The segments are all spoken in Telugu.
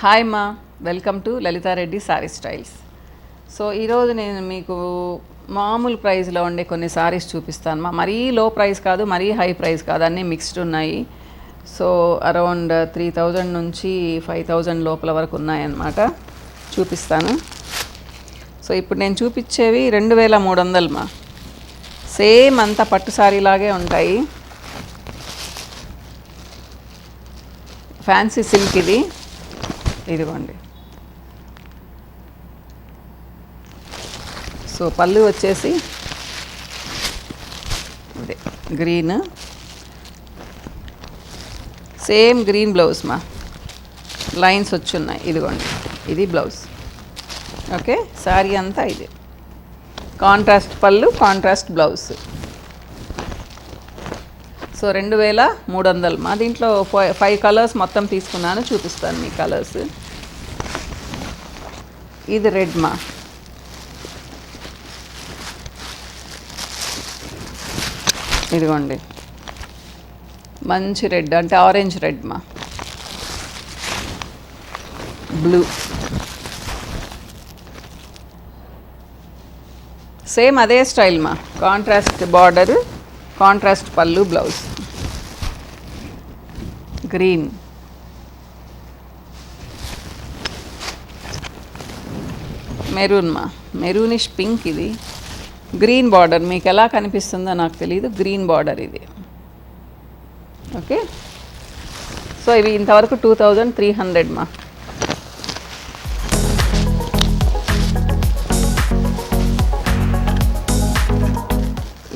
హాయ్ మా, welcome to Lalitha Reddy sorry styles. So ఈరోజు నేను మీకు మామూలు ప్రైస్లో ఉండే కొన్ని సారీస్ చూపిస్తాను మా. మరీ లో ప్రైస్ కాదు, మరీ హై ప్రైస్ కాదు, అన్నీ మిక్స్డ్ ఉన్నాయి. సో అరౌండ్ 3000 నుంచి 5000 లోపల వరకు ఉన్నాయన్నమాట. చూపిస్తాను. సో ఇప్పుడు నేను చూపించేవి 2300 మా. సేమ్ అంతా పట్టు సారీ లాగే ఉంటాయి. ఫ్యాన్సీ సిల్క్ ఇది, ఇదిగోండి. సో పళ్ళు వచ్చేసి అదే గ్రీన్, సేమ్ గ్రీన్ బ్లౌజ్ మా. లైన్స్ వచ్చున్నాయి, ఇదిగోండి. ఇది బ్లౌజ్. ఓకే, శారీ అంతా ఇది. కాంట్రాస్ట్ పళ్ళు, కాంట్రాస్ట్ బ్లౌజ్. సో 2300 మా. దీంట్లో 5 కలర్స్ మొత్తం తీసుకున్నాను, చూపిస్తాను మీ కలర్స్. ఇది రెడ్ మా. ఇదిగోండి, మంచి రెడ్, అంటే ఆరెంజ్ రెడ్ మా. బ్లూ, సేమ్ అదే స్టైల్ మా. కాంట్రాస్ట్ బార్డర్, కాంట్రాస్ట్ పళ్ళు, బ్లౌజ్. గ్రీన్, మెరూన్ మా. మెరూనిష్ పింక్ ఇది. గ్రీన్ బార్డర్, మీకు ఎలా కనిపిస్తుందో నాకు తెలియదు, గ్రీన్ బార్డర్ ఇది. ఓకే, సో ఇవి ఇంతవరకు 2300 మా.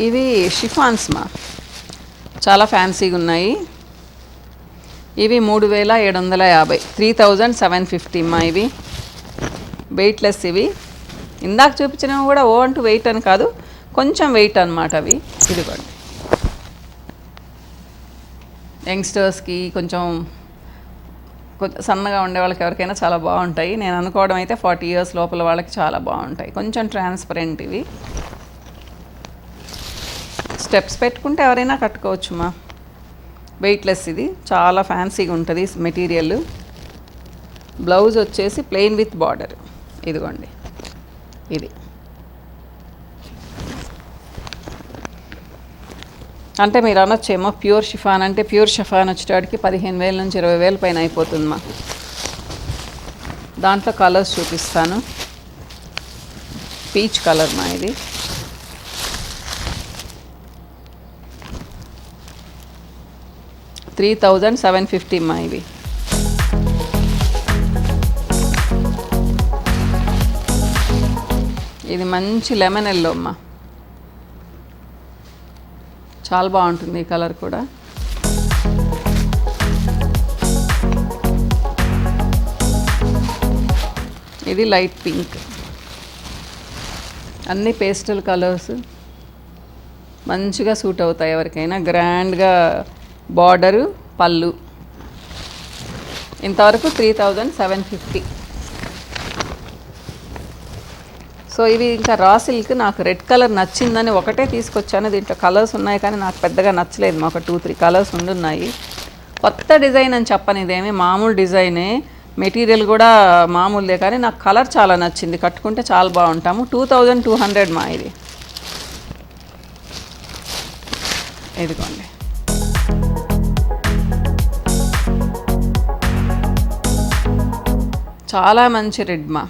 ఇవి షిఫాన్స్ మా, చాలా ఫ్యాన్సీగా ఉన్నాయి. ఇవి 3750, 3750 మా. ఇవి వెయిట్లెస్. ఇవి ఇందాక చూపించినవి కూడా అంటూ వెయిట్ అని కాదు, కొంచెం వెయిట్ అనమాట అవి. ఇదిగోండి, యంగ్స్టర్స్కి కొంచెం సన్నగా ఉండే వాళ్ళకి ఎవరికైనా చాలా బాగుంటాయి. నేను అనుకోవడం అయితే 40 years లోపల వాళ్ళకి చాలా బాగుంటాయి. కొంచెం ట్రాన్స్పరెంట్ ఇవి. స్టెప్స్ పెట్టుకుంటే ఎవరైనా కట్టుకోవచ్చు మా. వెయిట్లెస్. ఇది చాలా ఫ్యాన్సీగా ఉంటుంది మెటీరియల్. బ్లౌజ్ వచ్చేసి ప్లెయిన్ విత్ బార్డర్. ఇదిగోండి, ఇది. అంటే మీరు అనొచ్చేమో ప్యూర్ షిఫాన్ అంటే, ప్యూర్ షిఫాన్ వచ్చేటానికి 15,000 నుంచి 20,000 పైన అయిపోతుంది మా. దాంట్లో కలర్స్ చూపిస్తాను. పీచ్ కలర్ మా ఇది. $3,750 మా ఇవి. ఇది మంచి లెమన్ ఎల్లో అమ్మా, చాలా బాగుంటుంది ఈ కలర్ కూడా. ఇది లైట్ పింక్. అన్ని పేస్టల్ కలర్స్ మంచిగా సూట్ అవుతాయి ఎవరికైనా. గ్రాండ్గా బార్డరు, పళ్ళు. ఇంతవరకు 3750. సో ఇవి ఇంకా రా సిల్క్. నాకు రెడ్ కలర్ నచ్చిందని ఒకటే తీసుకొచ్చాను. దీంట్లో కలర్స్ ఉన్నాయి కానీ నాకు పెద్దగా నచ్చలేదు. మాకు 2-3 కలర్స్ ఉండున్నాయి. కొత్త డిజైన్ అని చెప్పని, ఇదేమి మామూలు డిజైనే. మెటీరియల్ కూడా మామూలుదే కానీ నాకు కలర్ చాలా నచ్చింది. కట్టుకుంటే చాలా బాగుంటాము. 2200 మా ఇది. ఇదిగోండి, చాలా మంచి రెడ్ మా.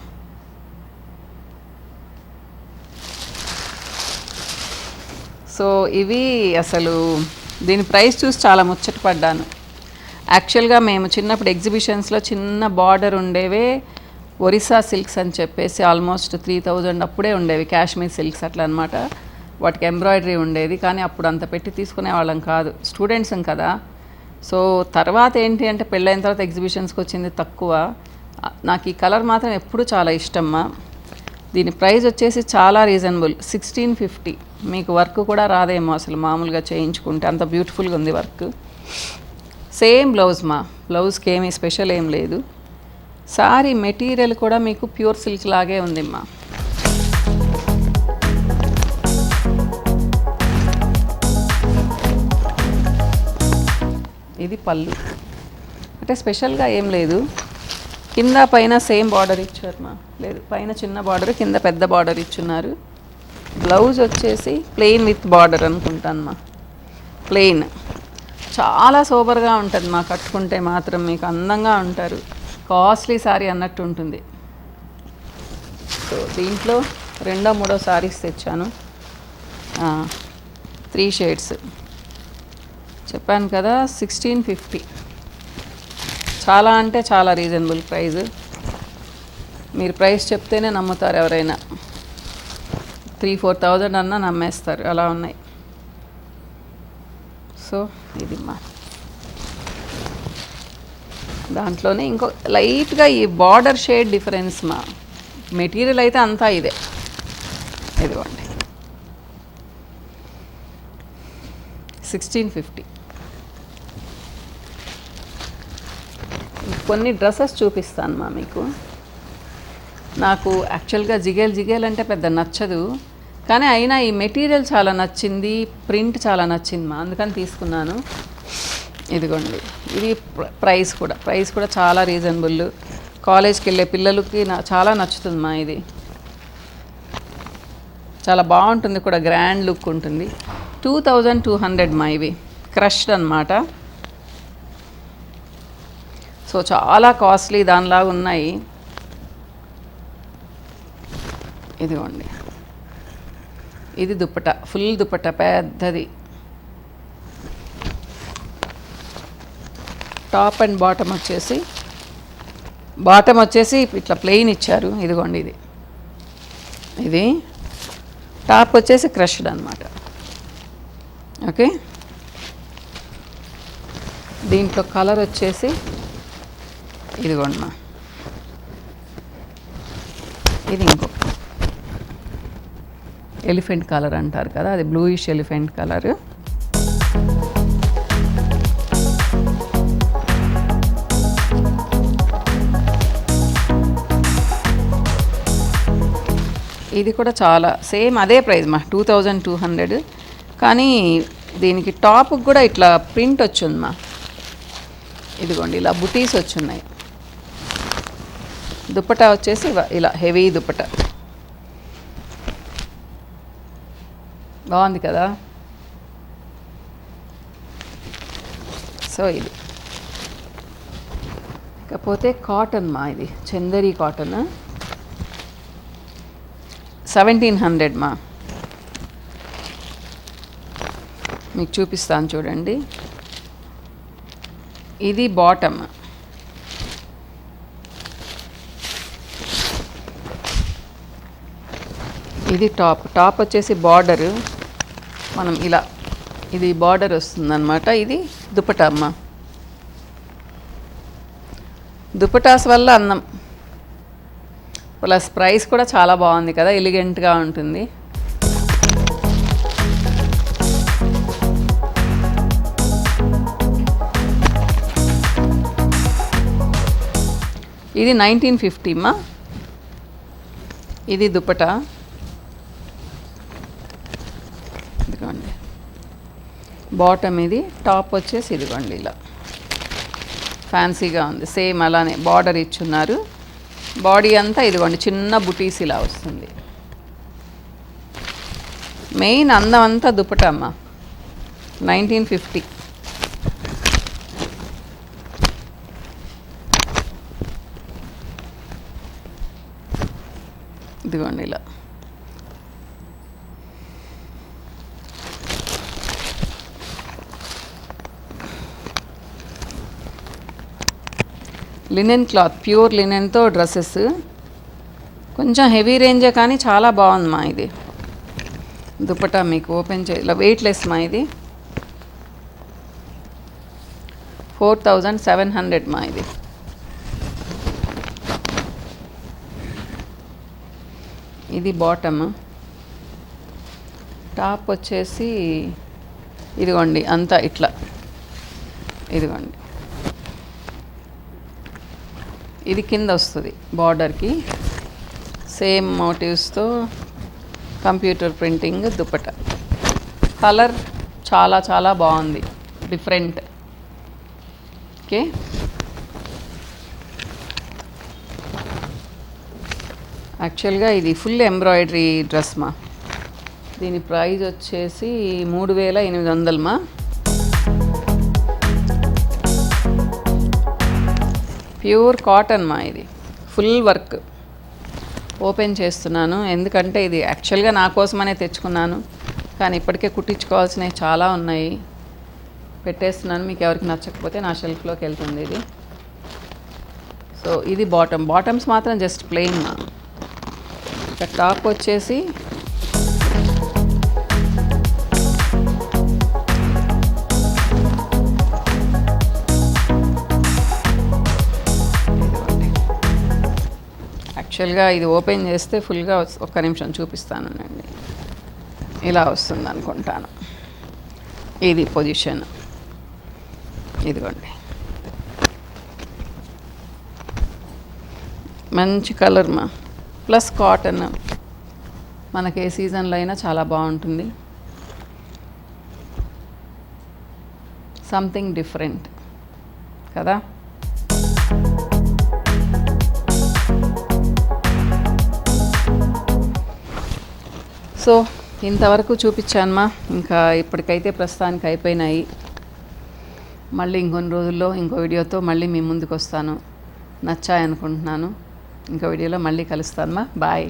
సో ఇవి అసలు దీని ప్రైస్ చూసి చాలా ముచ్చటపడ్డాను. యాక్చువల్గా మేము చిన్నప్పుడు ఎగ్జిబిషన్స్లో చిన్న బార్డర్ ఉండేవే ఒరిస్సా సిల్క్స్ అని చెప్పేసి ఆల్మోస్ట్ 3000 అప్పుడే ఉండేవి. కాశ్మీర్ సిల్క్స్ అట్లా అనమాట. వాటికి ఎంబ్రాయిడరీ ఉండేది కానీ అప్పుడు అంత పెట్టి తీసుకునే వాళ్ళం కాదు, స్టూడెంట్స్ కదా. సో తర్వాత ఏంటి అంటే పెళ్ళైన తర్వాత ఎగ్జిబిషన్స్కి వచ్చింది తక్కువ. నాకు ఈ కలర్ మాత్రం ఎప్పుడు చాలా ఇష్టమ్మా. దీని ప్రైస్ వచ్చేసి చాలా రీజనబుల్, 1650. మీకు వర్క్ కూడా రాదేమో అసలు మామూలుగా చేయించుకుంటే, అంత బ్యూటిఫుల్గా ఉంది వర్క్. సేమ్ బ్లౌజ్ మా. బ్లౌజ్కి ఏమీ స్పెషల్ ఏం లేదు. సారీ మెటీరియల్ కూడా మీకు ప్యూర్ సిల్క్ లాగే ఉందిమ్మా. ఇది పళ్ళు. అంటే స్పెషల్గా ఏం లేదు, కింద పైన సేమ్ బార్డర్ ఇచ్చారు మా. లేదు, పైన చిన్న బార్డర్, కింద పెద్ద బార్డర్ ఇచ్చున్నారు. బ్లౌజ్ వచ్చేసి ప్లెయిన్ విత్ బార్డర్ అనుకుంటాను మా. ప్లెయిన్ చాలా సూపర్గా ఉంటుంది మా. కట్టుకుంటే మాత్రం మీకు అందంగా ఉంటారు. కాస్ట్లీ శారీ అన్నట్టు ఉంటుంది. సో దీంట్లో 2, 3 శారీస్ తెచ్చాను. 3 షేడ్స్ చెప్పాను కదా. 1650. చాలా అంటే చాలా రీజనబుల్ ప్రైస్. మీరు ప్రైస్ చెప్తేనే నమ్ముతారు ఎవరైనా. 3,000-4,000 అన్నా నమ్మేస్తారు, అలా ఉన్నాయి. సో ఇది మా దాంట్లోనే ఇంకో లైట్గా ఈ బార్డర్ షేడ్ డిఫరెన్స్ మా. మెటీరియల్ అయితే అంతా ఇదే. ఇదిగోండి 1650. కొన్ని డ్రెస్సెస్ చూపిస్తాను మా మీకు. నాకు యాక్చువల్గా జిగేల్ అంటే పెద్ద నచ్చదు, కానీ అయినా ఈ మెటీరియల్ చాలా నచ్చింది, ప్రింట్ చాలా నచ్చింది మా, అందుకని తీసుకున్నాను. ఇదిగోండి, ఇది ప్రైస్ కూడా చాలా రీజనబుల్. కాలేజ్కి వెళ్ళే పిల్లలకి చాలా నచ్చుతుంది మా. ఇది చాలా బాగుంటుంది కూడా, గ్రాండ్ లుక్ ఉంటుంది. 2200 మా. ఇవి క్రష్డ్ అన్నమాట. సో చాలా కాస్ట్లీ దానిలాగా ఉన్నాయి. ఇదిగోండి, ఇది దుప్పట, ఫుల్ దుప్పట పెద్దది. టాప్ అండ్ బాటమ్ వచ్చేసి ఇట్లా ప్లెయిన్ ఇచ్చారు. ఇదిగోండి, ఇది టాప్ వచ్చేసి క్రష్డ్ అన్నమాట. ఓకే, దీంట్లో కలర్ వచ్చేసి ఇదిగోండి మా. ఇది ఇంకో ఎలిఫెంట్ కలర్ అంటారు కదా, అది బ్లూయిష్ ఎలిఫెంట్ కలర్. ఇది కూడా చాలా సేమ్ అదే ప్రైస్ మా, 2200. కానీ దీనికి టాప్కి కూడా ఇట్లా ప్రింట్ వచ్చింది మా. ఇదిగోండి, ఇలా బుటీస్ వచ్చున్నాయి. దుప్పటా వచ్చేసి ఇలా హెవీ దుప్పట, బాగుంది కదా. సో ఇది ఇకపోతే కాటన్ మా. ఇది చందరి కాటన్, 1700 మా. మీకు చూపిస్తాను చూడండి. ఇది బాటమ్, ఇది టాప్ వచ్చేసి బార్డరు మనం ఇలా, ఇది బార్డర్ వస్తుందన్నమాట. ఇది దుపట్టా అమ్మ. దుపటాస్ వల్ల అందం ప్లస్ ప్రైస్ కూడా చాలా బాగుంది కదా, ఎలిగెంట్గా ఉంటుంది. ఇది 1950 అమ్మా. ఇది దుపట్టా, ఇదిగోండి బాటమ్. ఇది టాప్ వచ్చేసి ఇదిగోండి ఇలా ఫ్యాన్సీగా ఉంది, సేమ్ అలానే బార్డర్ ఇచ్చున్నారు. బాడీ అంతా ఇదిగోండి చిన్న బుటీస్ ఇలా వస్తుంది. మెయిన్ అందం అంతా దుపట్టా అమ్మ, 1950. ఇదిగోండి ఇలా లినెన్ క్లాత్, ప్యూర్ లినెన్తో డ్రెస్సెస్. కొంచెం హెవీ రేంజే కానీ చాలా బాగుంది మా. ఇది దుపట్టా మీకు ఓపెన్ ఇలా వెయిట్లెస్ మా. ఇది 4700 మా. ఇది ఇది బాటమ్. టాప్ వచ్చేసి ఇదిగోండి అంతా ఇట్లా, ఇదిగోండి ఇది కింద వస్తుంది బార్డర్కి, సేమ్ మోటివ్స్తో కంప్యూటర్ ప్రింటింగ్ దుపట్టా. కలర్ చాలా చాలా బాగుంది, డిఫరెంట్. ఓకే, యాక్చువల్గా ఇది ఫుల్ ఎంబ్రాయిడరీ డ్రెస్ మా. దీని ప్రైస్ వచ్చేసి 3800 మా. ప్యూర్ కాటన్ మా, ఇది ఫుల్ వర్క్. ఓపెన్ చేస్తున్నాను ఎందుకంటే ఇది యాక్చువల్గా నా కోసమనే తెచ్చుకున్నాను, కానీ ఇప్పటికే కుట్టించుకోవాల్సినవి చాలా ఉన్నాయి. పెట్టేస్తున్నాను, మీకు ఎవరికి నచ్చకపోతే నా షెల్ఫ్లోకి వెళ్తుంది ఇది. సో ఇది బాటమ్స్ మాత్రం జస్ట్ ప్లెయిన్ మా. ఇక టాప్ వచ్చేసి యాక్చువల్గా ఇది ఓపెన్ చేస్తే ఫుల్గా ఒక్క నిమిషం చూపిస్తానండి. ఇలా వస్తుంది అనుకుంటాను. ఇది పొజిషన్, ఇదిగోండి. మంచి కలర్ మా, ప్లస్ కాటన్. మనకి ఏ సీజన్లో అయినా చాలా బాగుంటుంది. సంథింగ్ డిఫరెంట్ కదా. సో ఇంతవరకు చూపించానమ్మా. ఇంకా ఇప్పటికైతే ప్రస్తుతానికి అయిపోయినాయి. మళ్ళీ ఇంకొన్ని రోజుల్లో ఇంకో వీడియోతో మళ్ళీ మీ ముందుకు వస్తాను. నచ్చాయనుకుంటున్నాను. ఇంకో వీడియోలో మళ్ళీ కలుస్తానమ్మా. బాయ్.